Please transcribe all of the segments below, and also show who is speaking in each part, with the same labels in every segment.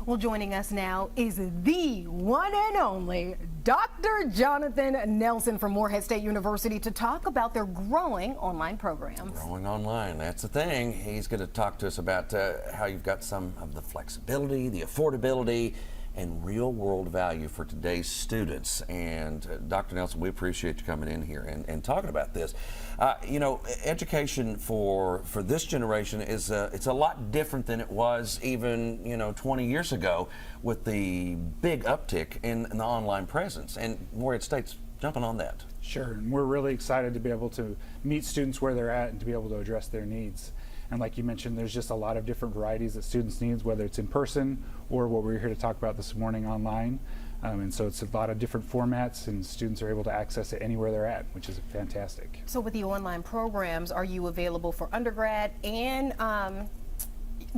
Speaker 1: Well, joining us now is the one and only Dr. Jonathan Nelson from Morehead State University to talk about their growing online programs.
Speaker 2: Growing online, that's the thing. He's going to talk to us about how you've got some of the flexibility, the affordability, and real-world value for today's students. And Dr. Nelson, we appreciate you coming in here and talking about this. You know, education for this generation is it's a lot different than it was even 20 years ago, with the big uptick in the online presence. And Morehead State's jumping on that.
Speaker 3: Sure, and we're really excited to be able to meet students where they're at and to be able to address their needs. And like you mentioned, there's just a lot of different varieties that students need, whether it's in person or what we're here to talk about this morning, online. And so it's a lot of different formats, and students are able to access it anywhere they're at, which is fantastic.
Speaker 1: So with the online programs, are you available for undergrad and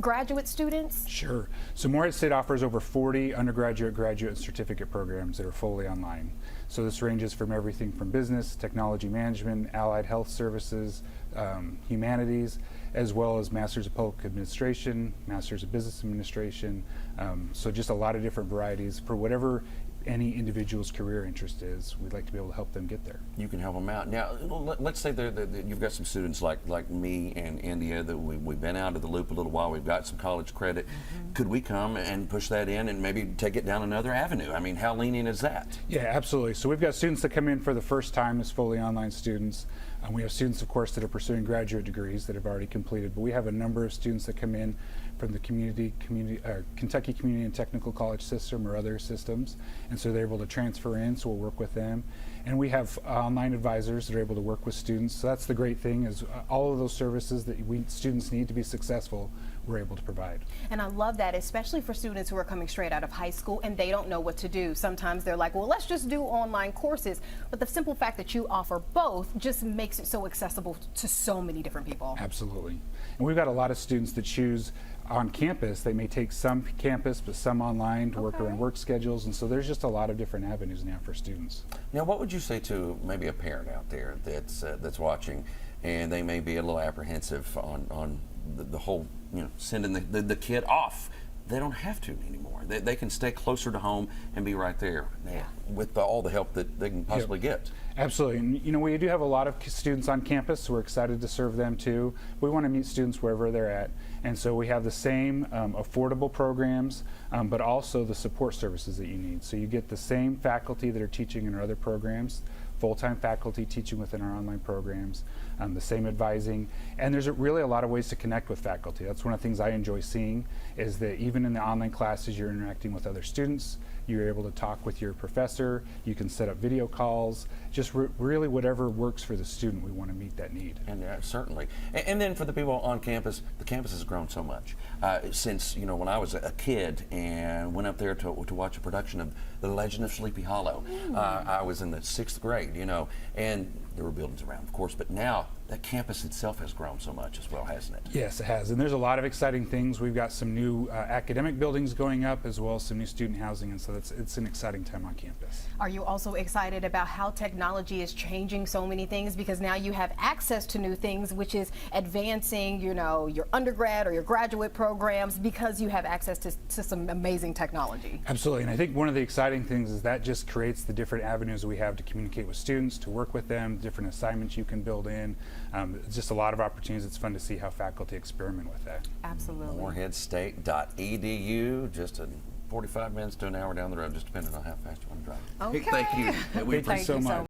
Speaker 1: graduate students?
Speaker 3: Sure. So Morehead State offers over 40 undergraduate, graduate, and certificate programs that are fully online. So this ranges from everything from business, technology management, allied health services, humanities, as well as Masters of Public Administration, Masters of Business Administration. So just a lot of different varieties for whatever any individual's career interest is. We'd like to be able to help them get there.
Speaker 2: You can help them out. Now, let's say that you've got some students like me and India that we've been out of the loop a little while. We've got some college credit. Could we come and push that in and maybe take it down another avenue? I mean, how lenient is that?
Speaker 3: Yeah, absolutely. So we've got students that come in for the first time as fully online students. We have students, of course, that are pursuing graduate degrees that have already completed, but we have a number of students that come in from the Kentucky Community and Technical College system or other systems, and so they're able to transfer in, so we'll work with them. And we have online advisors that are able to work with students. So that's the great thing, is all of those services that students need to be successful, we're able to provide.
Speaker 1: And I love that, especially for students who are coming straight out of high school and they don't know what to do. Sometimes they're like, well, let's just do online courses. But the simple fact that you offer both just makes it so accessible to so many different people.
Speaker 3: Absolutely. And we've got a lot of students that choose on campus. They may take some campus, but some online to work around work schedules. And so there's just a lot of different avenues now for students.
Speaker 2: Now, what would you say to maybe a parent out there that's watching, and they may be a little apprehensive on the whole, sending the kid off? They don't have to anymore. They can stay closer to home and be right there with all the help that they can possibly get.
Speaker 3: Absolutely. And we do have a lot of students on campus, so we're excited to serve them too. We want to meet students wherever they're at. And so we have the same affordable programs, but also the support services that you need. So you get the same faculty that are teaching in our other programs, full-time faculty teaching within our online programs, the same advising, and there's really a lot of ways to connect with faculty. That's one of the things I enjoy seeing, is that even in the online classes you're interacting with other students, you're able to talk with your professor, you can set up video calls, just really whatever works for the student. We want to meet that need.
Speaker 2: And certainly. And then for the people on campus, the campus has grown so much. Since, when I was a kid and went up there to watch a production of The Legend of Sleepy Hollow, I was in the 6th grade, and there were buildings around, of course, but now that campus itself has grown so much as well, hasn't it?
Speaker 3: Yes, it has, and there's a lot of exciting things. We've got some new academic buildings going up, as well as some new student housing, and so it's an exciting time on campus.
Speaker 1: Are you also excited about how technology is changing so many things? Because now you have access to new things, which is advancing, your undergrad or your graduate programs, because you have access to some amazing technology.
Speaker 3: Absolutely, and I think one of the exciting things is that just creates the different avenues we have to communicate with students, to work with them, different assignments you can build in. It's just a lot of opportunities. It's fun to see how faculty experiment with that.
Speaker 1: Absolutely.
Speaker 2: MoreheadState.edu, just 45 minutes to an hour down the road, just depending on how fast you want to drive.
Speaker 1: Okay.
Speaker 2: Thank you.
Speaker 3: Thank you so much.